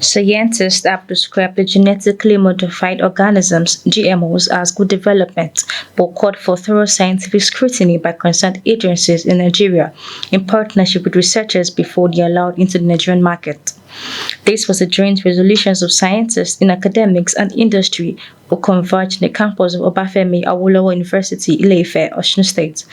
Scientists have described the genetically modified organisms (GMOs) as good development, but called for thorough scientific scrutiny by concerned agencies in Nigeria in partnership with researchers before they are allowed into the Nigerian market. This was a joint resolution of scientists in academics and industry who converged in the campus of Obafemi Awolowo University, Ile-Ife, Osun State,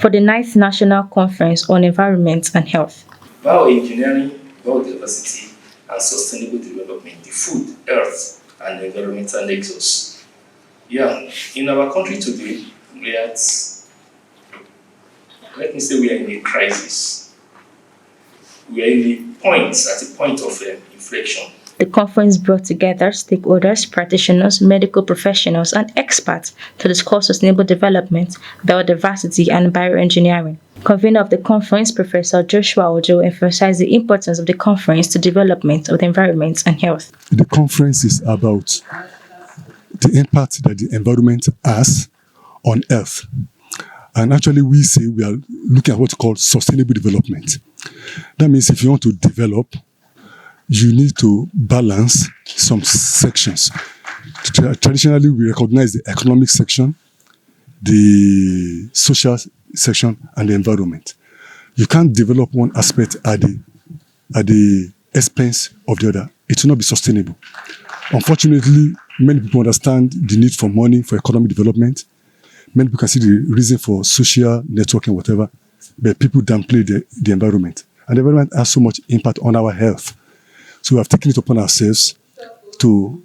for the 9th National Conference on Environment and Health. Bioengineering, biodiversity, and sustainable development, the food, earth, and environmental nexus. Yeah, in our country today, we are in a crisis. We are at a point of inflection. The conference brought together stakeholders, practitioners, medical professionals, and experts to discuss sustainable development, biodiversity, and bioengineering. Convener of the conference, Professor Joshua Ojo, emphasized the importance of the conference to development of the environment and health. The conference is about the impact that the environment has on Earth. And actually, we say we are looking at what we call sustainable development. That means if you want to develop, you need to balance some sections. Traditionally, we recognize the economic section, the social section, and the environment. You can't develop one aspect at the expense of the other. It will not be sustainable. Unfortunately, many people understand the need for money for economic development. Many people can see the reason for social networking, whatever, but people downplay the environment. And the environment has so much impact on our health. So we have taken it upon ourselves to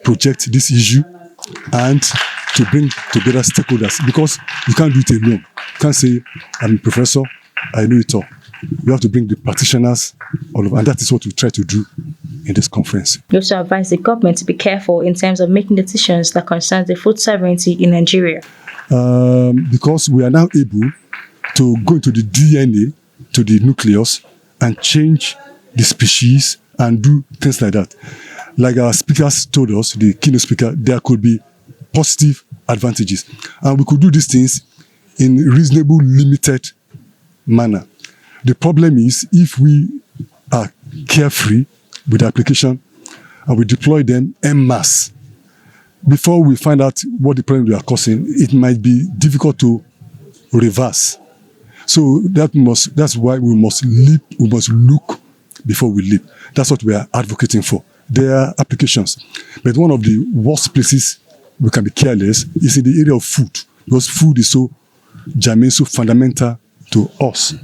project this issue and to bring together stakeholders, because you can't do it alone. You can't say, I'm a professor, I know it all. You have to bring the practitioners all over, and that is what we try to do in this conference. We also advise the government to be careful in terms of making decisions that concern the food sovereignty in Nigeria. Because we are now able to go into the DNA, to the nucleus, and change the species and do things like that. Like our speakers told us, the keynote speaker, there could be positive advantages. And we could do these things in reasonable, limited manner. The problem is if we are carefree with the application and we deploy them en masse, before we find out what the problem we are causing, it might be difficult to reverse. So that's why we must look before we leap. That's what we are advocating for. There are applications. But one of the worst places we can be careless is in the area of food, because food is so germane, so fundamental to us.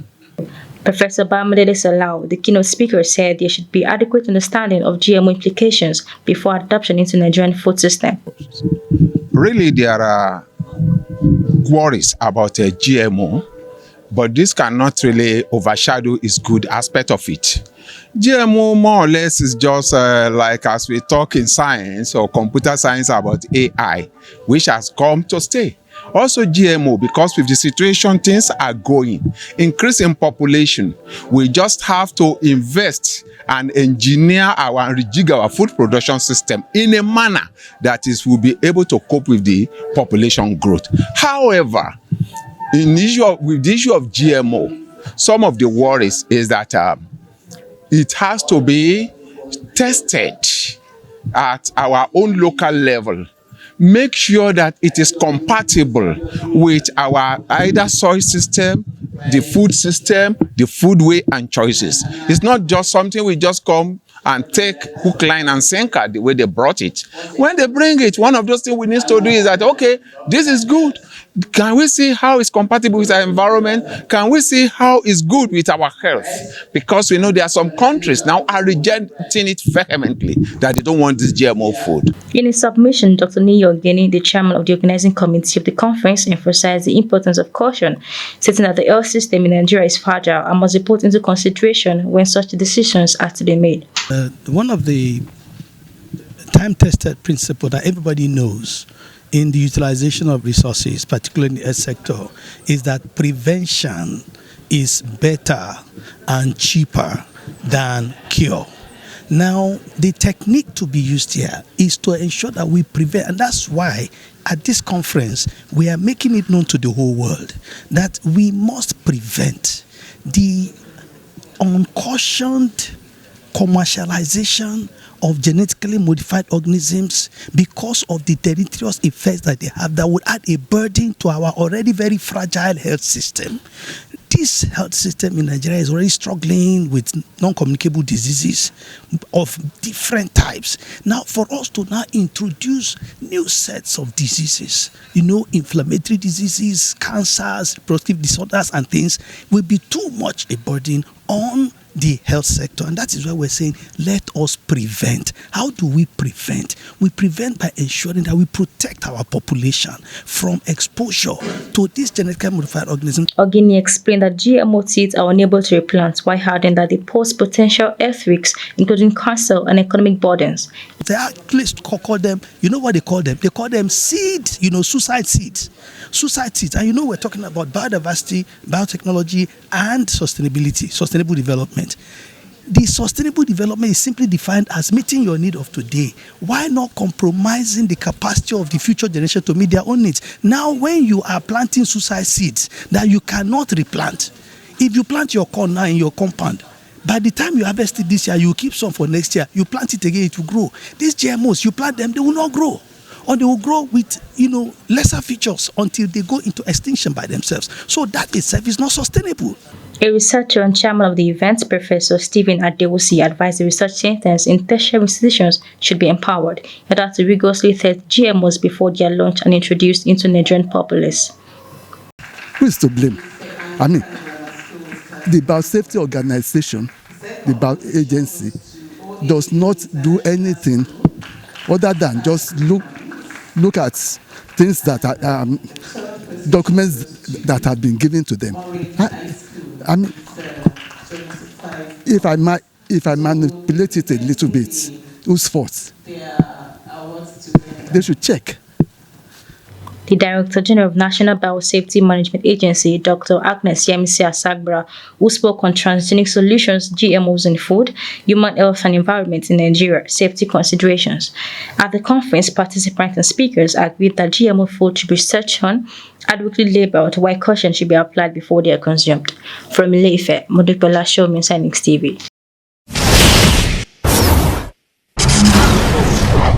Professor Bamidele Salau, the keynote speaker, said there should be adequate understanding of GMO implications before adoption into the Nigerian food system. Really, there are worries about a GMO, but this cannot really overshadow its good aspect of it. GMO more or less is just like as we talk in science or computer science about AI, which has come to stay. Also GMO, because with the situation things are going, increase in population, we just have to invest and engineer and rejig our food production system in a manner that will be able to cope with the population growth. However, with the issue of GMO, some of the worries is that it has to be tested at our own local level. Make sure that it is compatible with our either soil system, the food system, the food way and choices. It's not just something we just come and take hook, line, and sinker the way they brought it. When they bring it, one of those things we need to do is that, okay, this is good. Can we see how it's compatible with our environment? Can we see how it's good with our health? Because we know there are some countries now are rejecting it vehemently, that they don't want this GMO food. In his submission, Dr. Niyo Ogeni, the chairman of the organizing committee of the conference, emphasized the importance of caution, stating that the health system in Nigeria is fragile and must be put into consideration when such decisions are to be made. One of the time-tested principles that everybody knows in the utilization of resources, particularly in the health sector, is that prevention is better and cheaper than cure. Now, the technique to be used here is to ensure that we prevent, and that's why at this conference, we are making it known to the whole world that we must prevent the uncautioned commercialization of genetically modified organisms because of the deleterious effects that they have that would add a burden to our already very fragile health system. This health system in Nigeria is already struggling with non-communicable diseases of different types. Now, for us to now introduce new sets of diseases, inflammatory diseases, cancers, reproductive disorders, and things will be too much a burden on the health sector. And that is why we're saying, let us prevent. How do we prevent? We prevent by ensuring that we protect our population from exposure to these genetically modified organisms. Ogini explained that GMO seeds are unable to replant, while adding that they pose potential health risks, including cancer and economic burdens. They actually call them, you know what they call them? They call them seeds, suicide seeds. Suicide seeds. And we're talking about biodiversity, biotechnology, and sustainable development. The sustainable development is simply defined as meeting your need of today. Why not compromising the capacity of the future generation to meet their own needs? Now, when you are planting suicide seeds that you cannot replant, if you plant your corn now in your compound, by the time you harvest it this year, you keep some for next year. You plant it again, it will grow. These GMOs, you plant them, they will not grow. Or they will grow with, lesser features until they go into extinction by themselves. So that itself is not sustainable. A researcher and chairman of the event, Professor Stephen Adewale, advised the research centers in tertiary institutions should be empowered in order to rigorously test GMOs before they are launched and introduced into Nigerian populace. Who is to blame? The Biosafety Organization, the Bio Agency, does not do anything other than just look at things that are documents that have been given to them. If I manipulate it a little bit, whose fault? They should check. The Director General of National Biosafety Management Agency, Dr. Agnes Yemisi Asagbara, who spoke on transgenic solutions, GMOs in food, human health and environment in Nigeria, safety considerations. At the conference, participants and speakers agreed that GMO food should be searched on, adequately labeled, while caution should be applied before they are consumed. From Ile-Ife, Modupeola Show, Minsa TV.